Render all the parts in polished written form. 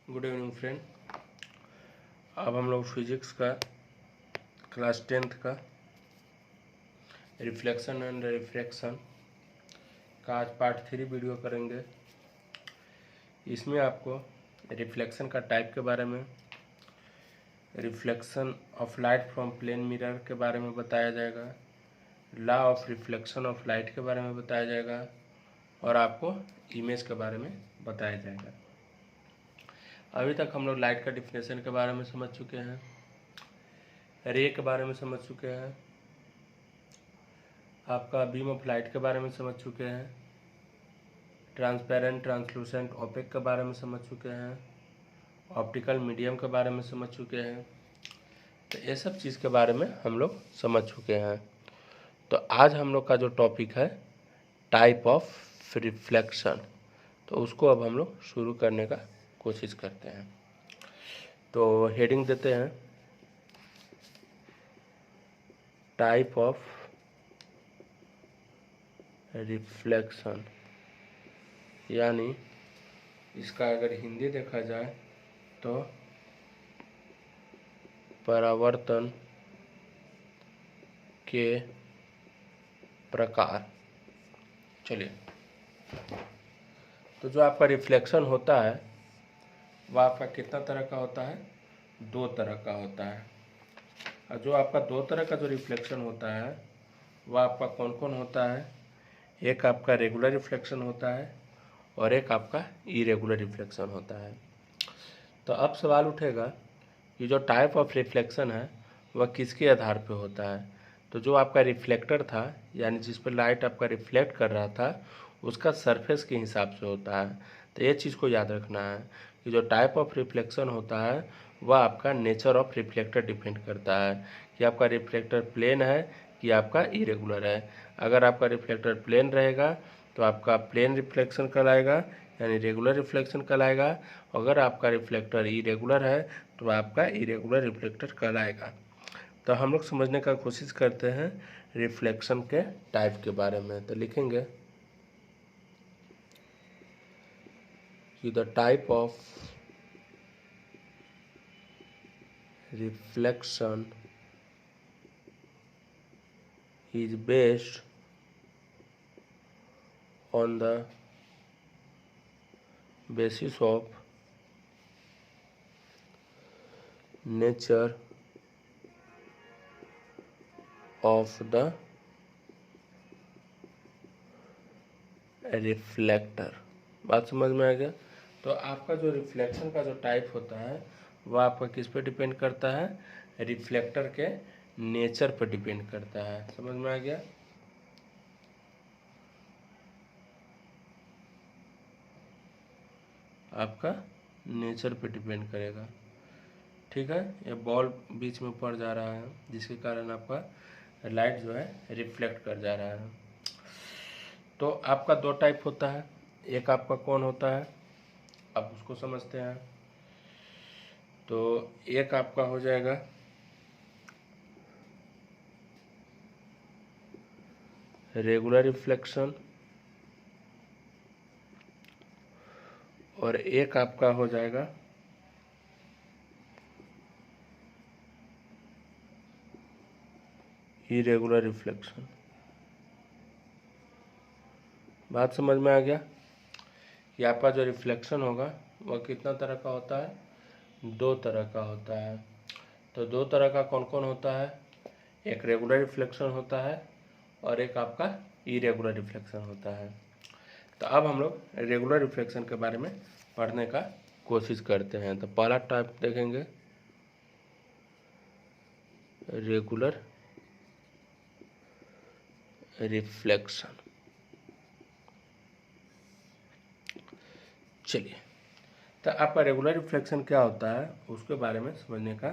Good evening friend. अब हम लोग फिजिक्स का क्लास 10th का रिफ्लेक्शन एंड रिफ्रैक्शन का आज पार्ट 3 वीडियो करेंगे। इसमें आपको रिफ्लेक्शन का टाइप के बारे में, reflection of light from plane mirror के बारे में बताया जाएगा, law of reflection of light के बारे में बताया जाएगा और आपको इमेज के बारे में बताया जाएगा। अभी तक हम लोग लाइट का डिफिनेशन के बारे में समझ चुके हैं, रे के बारे में समझ चुके हैं, आपका बीम ऑफ लाइट के बारे में समझ चुके हैं, ट्रांसपेरेंट, ट्रांसलूसेंट, ओपेक के बारे में समझ चुके हैं, ऑप्टिकल मीडियम के बारे में समझ चुके हैं। तो ये सब चीज़ के बारे में हम लोग समझ चुके हैं। तो आज हम लोग का जो टॉपिक है टाइप ऑफ रिफ्लेक्शन, तो उसको अब हम लोग शुरू करने का कोशिश करते हैं। तो हेडिंग देते हैं टाइप ऑफ रिफ्लेक्शन, यानी इसका अगर हिंदी देखा जाए तो परावर्तन के प्रकार। चलिए, तो जो आपका रिफ्लेक्शन होता है वह आपका कितना तरह का होता है? 2 तरह का होता है। और जो आपका 2 तरह का जो रिफ्लेक्शन होता है वह आपका कौन कौन होता है? एक आपका रेगुलर रिफ्लेक्शन होता है और एक आपका इरेगुलर रिफ्लेक्शन होता है। तो अब सवाल उठेगा कि जो टाइप ऑफ रिफ्लेक्शन है वह किसके आधार पे होता है? तो जो आपका रिफ्लेक्टर था, यानी जिस पर लाइट आपका रिफ्लेक्ट कर रहा था, उसका सरफेस के हिसाब से होता है। तो ये चीज़ को याद रखना है कि जो टाइप ऑफ रिफ्लेक्शन होता है वह आपका नेचर ऑफ रिफ्लेक्टर डिपेंड करता है कि आपका रिफ्लेक्टर प्लेन है कि आपका इरेगुलर है। अगर आपका रिफ्लेक्टर प्लेन रहेगा तो आपका प्लेन रिफ्लेक्शन कहलाएगा, यानी रेगुलर रिफ्लेक्शन कहलाएगा। अगर आपका रिफ्लेक्टर इरेगुलर है तो आपका इरेगुलर रिफ्लेक्टर कहलाएगा। तो हम लोग समझने का कोशिश करते हैं रिफ्लेक्शन के टाइप के बारे में। तो लिखेंगे कि the type of reflection is based on the basis of nature of the reflector. बात समझ में आ गया? तो आपका जो रिफ्लेक्शन का जो टाइप होता है वह आपका किस पे डिपेंड करता है? रिफ्लेक्टर के नेचर पर डिपेंड करता है। समझ में आ गया? आपका नेचर पे डिपेंड करेगा। ठीक है, ये बॉल बीच में पड़ जा रहा है जिसके कारण आपका लाइट जो है रिफ्लेक्ट कर जा रहा है। तो आपका 2 टाइप होता है। एक आपका कौन होता है, अब उसको समझते हैं। तो एक आपका हो जाएगा रेगुलर रिफ्लेक्शन और एक आपका हो जाएगा इरेगुलर रिफ्लेक्शन। बात समझ में आ गया कि आपका जो रिफ्लेक्शन होगा वह कितना तरह का होता है? 2 तरह का होता है। तो 2 तरह का कौन कौन होता है? एक रेगुलर रिफ्लेक्शन होता है और एक आपका इरेगुलर रिफ्लेक्शन होता है। तो अब हम लोग रेगुलर रिफ्लेक्शन के बारे में पढ़ने का कोशिश करते हैं। तो पहला टाइप देखेंगे रेगुलर रिफ्लेक्शन। चलिए, तो आपका रेगुलर रिफ्लेक्शन क्या होता है उसके बारे में समझने का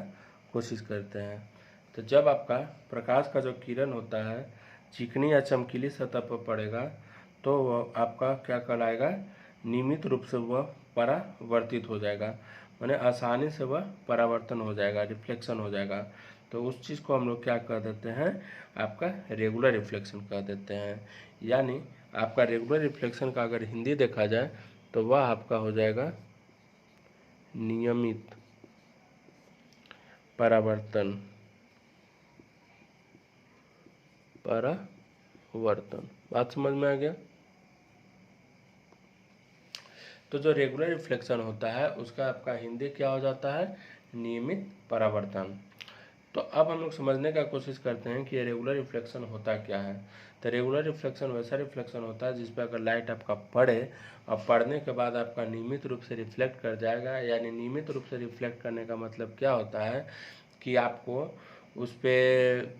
कोशिश करते हैं। तो जब आपका प्रकाश का जो किरण होता है चिकनी या चमकीली सतह पर पड़ेगा तो वह आपका क्या कहलाएगा? नियमित रूप से वह परावर्तित हो जाएगा, माने आसानी से वह परावर्तन हो जाएगा, रिफ्लेक्शन हो जाएगा। तो उस चीज़ को हम लोग क्या कह देते हैं? आपका रेगुलर रिफ्लेक्शन कह देते हैं। यानी आपका रेगुलर रिफ्लेक्शन का अगर हिंदी देखा जाए तो वह आपका हो जाएगा नियमित परावर्तन बात समझ में आ गया। तो जो रेगुलर रिफ्लेक्शन होता है उसका आपका हिंदी क्या हो जाता है, नियमित परावर्तन। तो अब हम लोग समझने का कोशिश करते हैं कि ये रेगुलर रिफ्लेक्शन होता क्या है। तो रेगुलर रिफ्लेक्शन वैसा रिफ्लेक्शन होता है जिस पर अगर लाइट आपका पड़े और पड़ने के बाद आपका नियमित रूप से रिफ्लेक्ट कर जाएगा। यानी नियमित रूप से रिफ्लेक्ट करने का मतलब क्या होता है कि आपको उस पर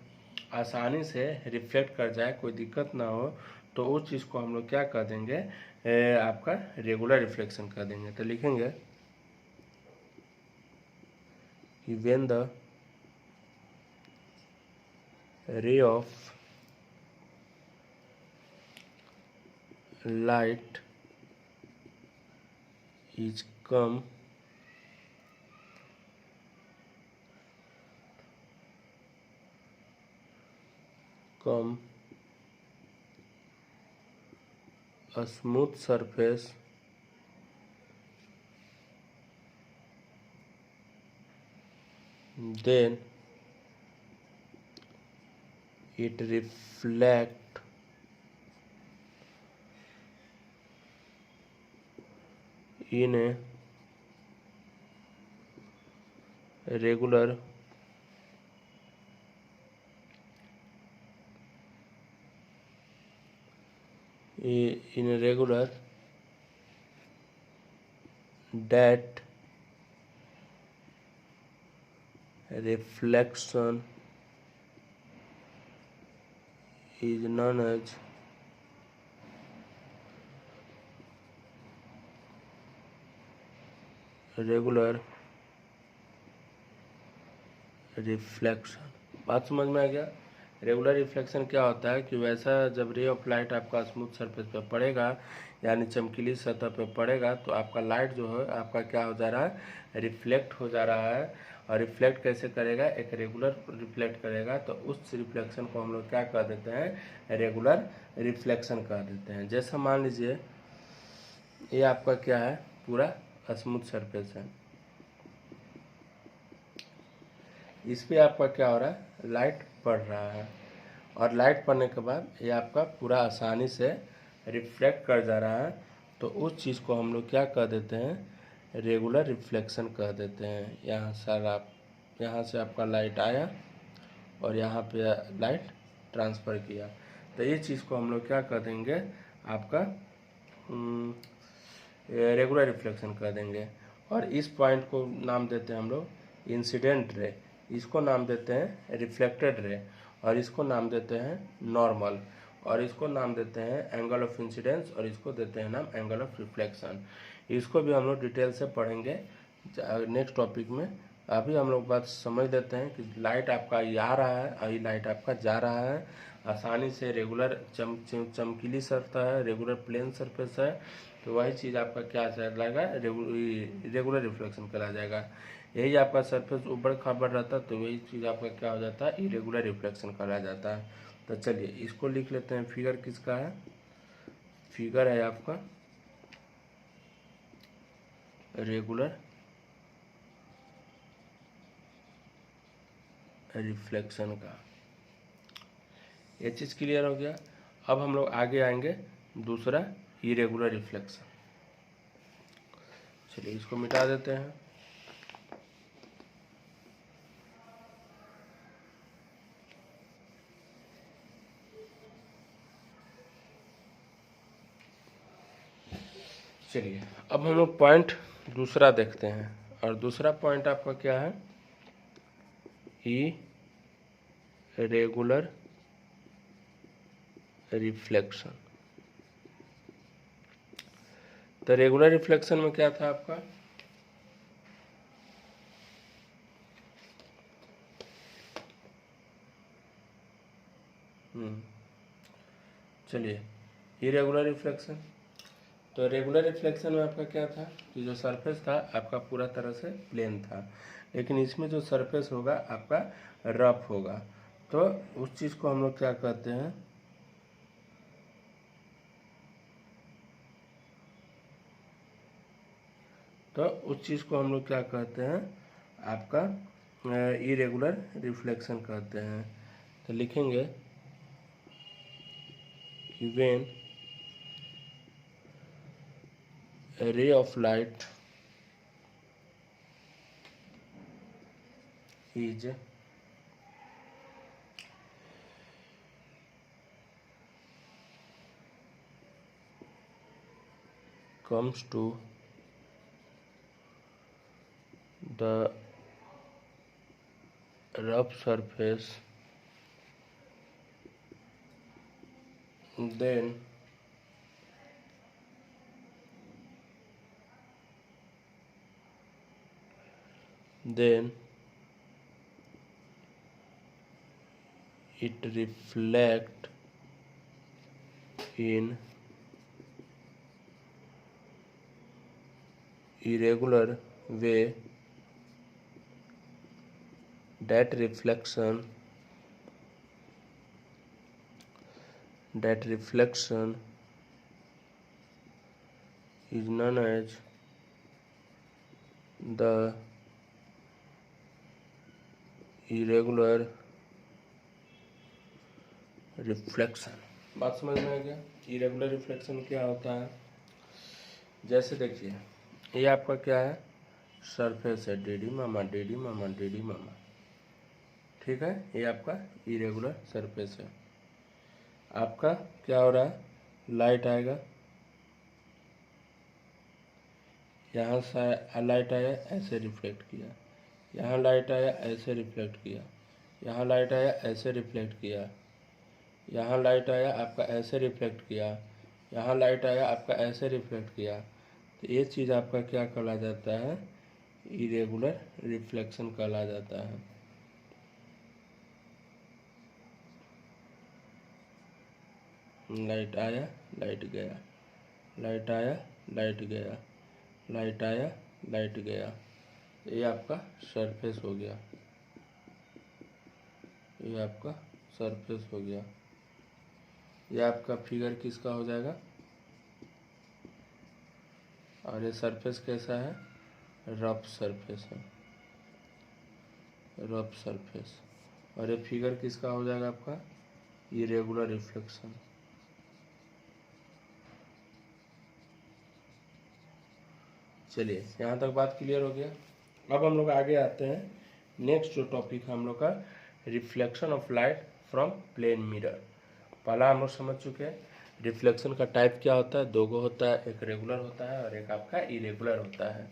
आसानी से रिफ्लेक्ट कर जाए, कोई दिक्कत ना हो, तो उस चीज़ को हम लोग क्या कर देंगे, आपका रेगुलर रिफ्लेक्शन कर देंगे। तो लिखेंगे कि when the ray of light is come a smooth surface then it reflect in a regular that reflection is known as regular reflection. बात समझ में आ गया। रेगुलर रिफ्लेक्शन क्या होता है कि वैसा जब रे ऑफ लाइट आपका स्मूथ सरफेस पे पड़ेगा यानी चमकीली सतह पे पड़ेगा तो आपका लाइट जो है आपका क्या हो जा रहा है, रिफ्लेक्ट हो जा रहा है। और रिफ्लेक्ट कैसे करेगा, एक रेगुलर रिफ्लेक्ट करेगा। तो उस रिफ्लेक्शन को हम लोग क्या कर देते हैं, रेगुलर रिफ्लेक्शन कर देते हैं। जैसा मान लीजिए ये आपका क्या है, पूरा स्मूथ सरफेस है, इस पे आपका क्या हो रहा है, लाइट पड़ रहा है। और लाइट पड़ने के बाद ये आपका पूरा आसानी से रिफ्लेक्ट कर जा रहा है। तो उस चीज़ को हम लोग क्या कर देते हैं, रेगुलर रिफ्लेक्शन कर देते हैं। यहाँ से आपका लाइट आया और यहाँ पे लाइट ट्रांसफ़र किया, तो ये चीज़ को हम लोग क्या कर देंगे, आपका रेगुलर रिफ्लेक्शन कर देंगे। और इस पॉइंट को नाम देते हैं हम लोग इंसिडेंट रे, इसको नाम देते हैं रिफ्लेक्टेड रे, और इसको नाम देते हैं नॉर्मल, और इसको नाम देते हैं एंगल ऑफ इंसिडेंस, और इसको देते हैं नाम एंगल ऑफ रिफ्लेक्शन। इसको भी हम लोग डिटेल से पढ़ेंगे नेक्स्ट टॉपिक में। अभी हम लोग बात समझ लेते हैं कि लाइट आपका ये आ रहा है और ये लाइट आपका जा रहा है आसानी से। रेगुलर चमकीली सतह है, रेगुलर प्लेन सरफेस है, तो वही चीज़ आपका क्या कहलाएगा, रेगुलर रिफ्लेक्शन कहला जाएगा। यही आपका सरफेस ऊबड़ खाबड़ रहता है तो वही चीज़ आपका क्या हो जाता है, इरेगुलर रिफ्लेक्शन कहला जाता है। तो चलिए इसको लिख लेते हैं। फिगर किसका है, फिगर है आपका रेगुलर रिफ्लेक्शन का। ये चीज़ क्लियर हो गया। अब हम लोग आगे आएंगे दूसरा इरेगुलर रिफ्लेक्शन। चलिए इसको मिटा देते हैं। चलिए अब हम लोग पॉइंट दूसरा देखते हैं, और दूसरा पॉइंट आपका क्या है, इरेगुलर रिफ्लेक्शन। तो रेगुलर रिफ्लेक्शन में क्या था आपका, चलिए इरेगुलर रिफ्लेक्शन। तो रेगुलर रिफ्लेक्शन में आपका क्या था कि जो सरफेस था आपका पूरा तरह से प्लेन था, लेकिन इसमें जो सरफेस होगा आपका रफ होगा। तो उस चीज़ को हम लोग क्या कहते हैं, तो उस चीज़ को हम लोग क्या कहते हैं, आपका इरेगुलर रिफ्लेक्शन कहते हैं। तो लिखेंगे कि when a ray of light is comes to the rough surface, then it reflect in irregular way. That reflection is known as the irregular reflection. बात समझ में आ गया? इरेगुलर रिफ्लेक्शन क्या होता है? जैसे देखिए, ये आपका क्या है, सरफेस है, डेडी मामा डेडी मामा डेडी मामा, ठीक है, ये आपका इरेगुलर सरफेस है। आपका क्या हो रहा है, लाइट आएगा, यहाँ से लाइट आया ऐसे रिफ्लेक्ट किया, यहाँ लाइट आया ऐसे रिफ्लेक्ट किया, यहाँ लाइट आया ऐसे रिफ्लेक्ट किया, यहाँ लाइट आया आपका ऐसे रिफ्लेक्ट किया, यहाँ लाइट आया आपका ऐसे रिफ्लेक्ट किया। तो ये चीज़ आपका क्या कहला जाता है, इरेगुलर रिफ्लेक्शन कहला जाता है। लाइट आया लाइट गया, लाइट आया लाइट गया, लाइट आया लाइट गया, ये आपका सरफेस हो गया, ये आपका सरफेस हो गया। ये आपका फिगर किसका हो जाएगा, और ये सरफेस कैसा है, रफ सरफेस है, रफ सरफेस। और ये फिगर किसका हो जाएगा, आपका इरेगुलर रिफ्लेक्शन। चलिए, यहाँ तक बात क्लियर हो गया। अब हम लोग आगे आते हैं, नेक्स्ट जो टॉपिक है हम लोग का, reflection of light from plane mirror. पहला हम लोग समझ चुके हैं रिफ्लेक्शन का टाइप क्या होता है, दो गो होता है, एक रेगुलर होता है और एक आपका इरेगुलर होता है।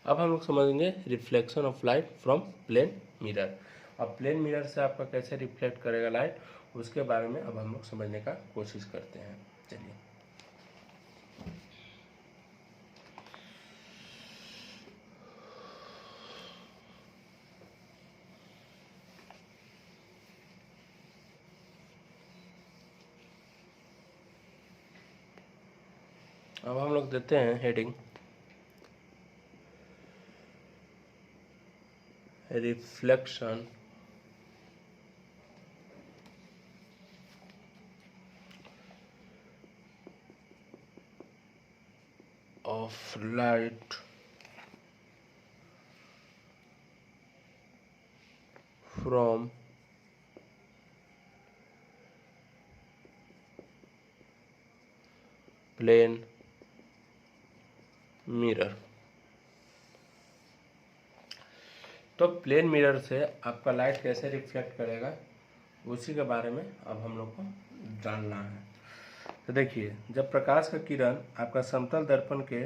अब हम लोग समझेंगे reflection of light from plane mirror. अब प्लेन मिरर से आपका कैसे रिफ्लेक्ट करेगा लाइट, उसके बारे में अब हम लोग समझने का कोशिश करते हैं। चलिए, अब हम लोग देते हैं heading reflection of light from plane mirror. तो प्लेन मिरर से आपका लाइट कैसे रिफ्लेक्ट करेगा, उसी के बारे में अब हम लोग को जानना है। तो देखिए, जब प्रकाश का किरण आपका समतल दर्पण के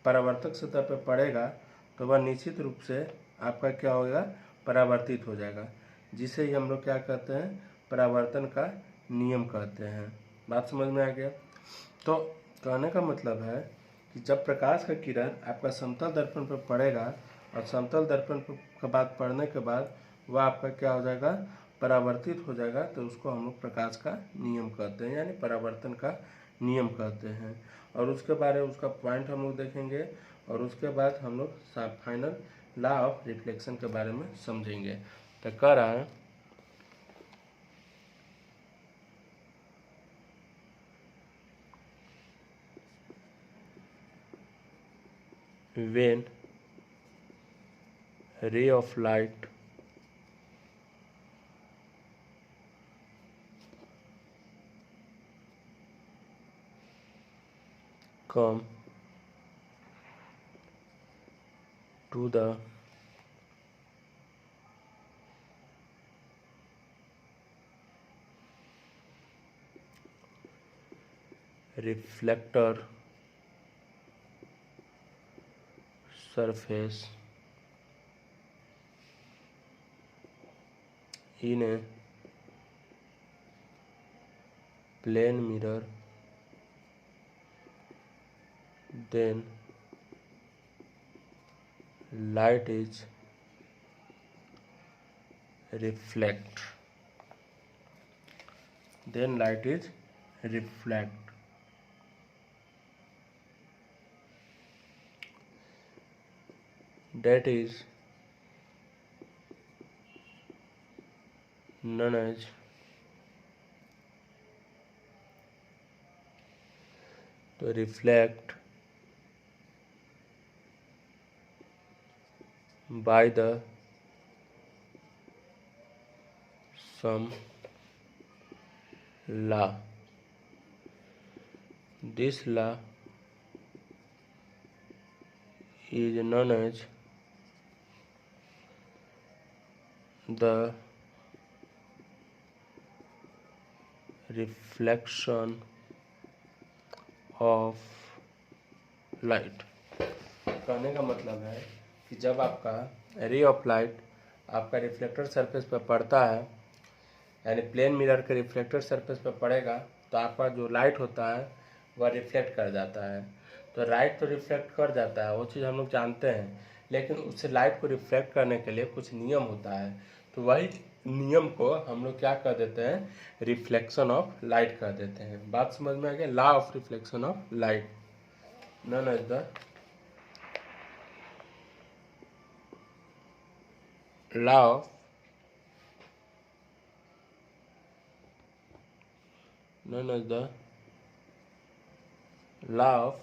परावर्तक सतह पर पड़ेगा तो वह निश्चित रूप से आपका क्या होगा, परावर्तित हो जाएगा, जिसे ही हम लोग क्या कहते हैं, परावर्तन का नियम कहते हैं। बात समझ में आ गया? तो कहने का मतलब है कि जब प्रकाश का किरण आपका समतल दर्पण पर पड़ेगा और समतल दर्पण के बाद पड़ने के बाद वह आपका क्या हो जाएगा, परावर्तित हो जाएगा, तो उसको हम लोग प्रकाश का नियम कहते हैं, यानी परावर्तन का नियम कहते हैं। और उसके बारे में उसका पॉइंट हम लोग देखेंगे और उसके बाद हम लोग फाइनल लॉ ऑफ रिफ्लेक्शन के बारे में समझेंगे। तो कह रहा है when ray of light come to the reflector surface in a plane mirror, then light is reflect. Then light is reflect. That is known as to reflect by the some law. This law is known as the reflection of light. कहने का मतलब है कि जब आपका ray of light आपका reflector surface पर पड़ता है, यानी प्लेन मिरर के रिफ्लेक्टर सरफेस पर पड़ेगा, तो आपका जो लाइट होता है वह रिफ्लेक्ट कर जाता है। तो लाइट तो रिफ्लेक्ट कर जाता है, वो चीज़ हम लोग जानते हैं, लेकिन उससे लाइट को रिफ्लेक्ट करने के लिए कुछ नियम होता है। तो वही नियम को हम लोग क्या कर देते हैं, रिफ्लेक्शन ऑफ लाइट कर देते हैं। बात समझ में आ गया? Law of reflection of light known as the law of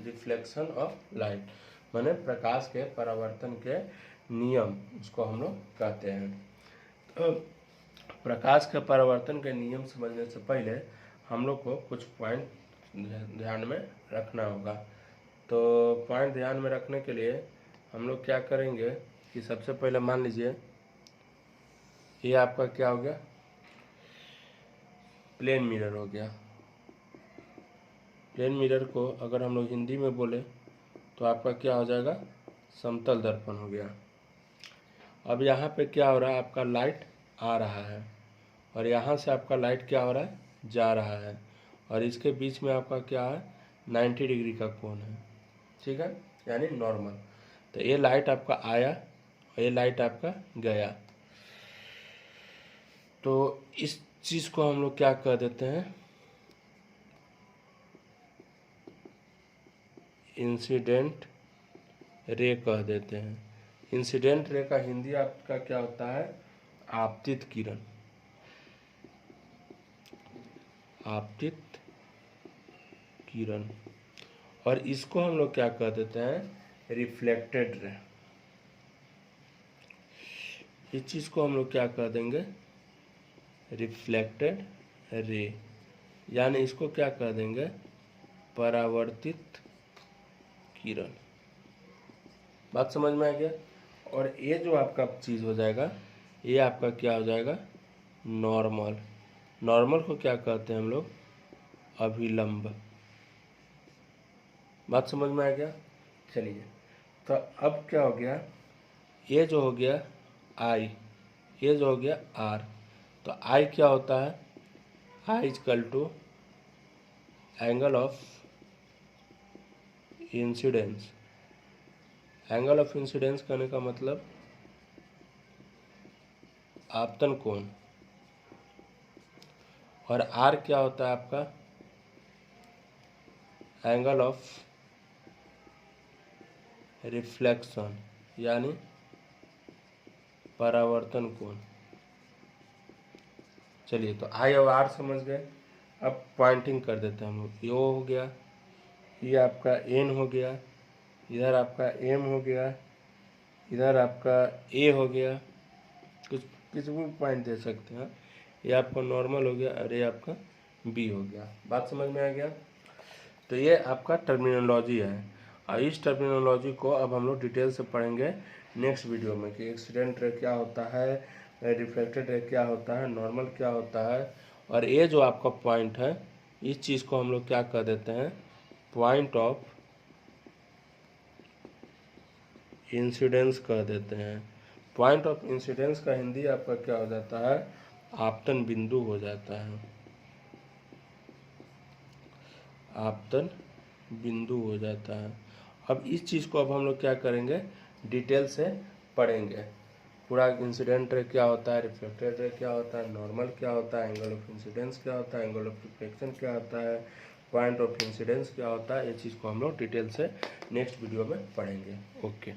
reflection of light, माने प्रकाश के परावर्तन के नियम, उसको हम लोग कहते हैं। तो प्रकाश के परावर्तन के नियम समझने से पहले हम लोग को कुछ पॉइंट ध्यान में रखना होगा। तो पॉइंट ध्यान में रखने के लिए हम लोग क्या करेंगे कि सबसे पहले मान लीजिए ये आपका क्या हो गया, प्लेन मिरर हो गया। प्लेन मिरर को अगर हम लोग हिंदी में बोले तो आपका क्या हो जाएगा, समतल दर्पण हो गया। अब यहाँ पे क्या हो रहा है, आपका लाइट आ रहा है और यहाँ से आपका लाइट क्या हो रहा है, जा रहा है, और इसके बीच में आपका क्या है, 90 डिग्री का कोण है, ठीक है, यानी नॉर्मल। तो ये लाइट आपका आया और ये लाइट आपका गया। तो इस चीज़ को हम लोग क्या कह देते हैं, इंसिडेंट रे कह देते हैं। इंसिडेंट रे का हिंदी आपका क्या होता है, आपतित किरण। आपतित किरण। और इसको हम लोग क्या कह देते हैं, रिफ्लेक्टेड रे। इस चीज़ को हम लोग क्या कह देंगे, रिफ्लेक्टेड रे, यानी इसको क्या कह देंगे, परावर्तित किरण। बात समझ में आ गया? और ये जो आपका चीज़ हो जाएगा, ये आपका क्या हो जाएगा, नॉर्मल। नॉर्मल को क्या कहते हैं हम लोग, अभिलंब। बात समझ में आ गया? चलिए, तो अब क्या हो गया, ये जो हो गया आई, ये जो हो गया आर। तो आई क्या होता है, I is equal to angle of incidence. Angle of incidence करने का मतलब आपतन कोण। और आर क्या होता है आपका, एंगल ऑफ रिफ्लेक्शन, यानी परावर्तन कोण। चलिए, तो आई और आर समझ गए। अब पॉइंटिंग कर देते हैं हम लोग। यो हो गया, ये आपका एन हो गया, इधर आपका एम हो गया, इधर आपका ए हो गया, कुछ किसी भी पॉइंट दे सकते हैं, ये आपका नॉर्मल हो गया और ये आपका बी हो गया। बात समझ में आ गया? तो ये आपका टर्मिनोलॉजी है, और इस टर्मिनोलॉजी को अब हम लोग डिटेल से पढ़ेंगे नेक्स्ट वीडियो में कि एक्सीडेंट रे क्या होता है, रिफ्लेक्टेड रे क्या होता है, नॉर्मल क्या होता है, और ये जो आपका पॉइंट है इस चीज़ को हम लोग क्या कह देते हैं, पॉइंट ऑफ इंसिडेंस कह देते हैं। पॉइंट ऑफ इंसिडेंस का हिंदी आपका क्या हो जाता है, आपतन बिंदु हो जाता है, आपतन बिंदु हो जाता है। अब इस चीज़ को अब हम लोग क्या करेंगे, डिटेल से पढ़ेंगे। पूरा इंसिडेंट रे क्या होता है, रिफ्लेक्टेड रे क्या होता है, नॉर्मल क्या होता है, एंगल ऑफ इंसिडेंस क्या होता है, एंगल ऑफ रिफ्लेक्शन क्या होता है, पॉइंट ऑफ इंसिडेंस क्या होता है, ये चीज़ को हम लोग डिटेल से नेक्स्ट वीडियो में पढ़ेंगे। ओके।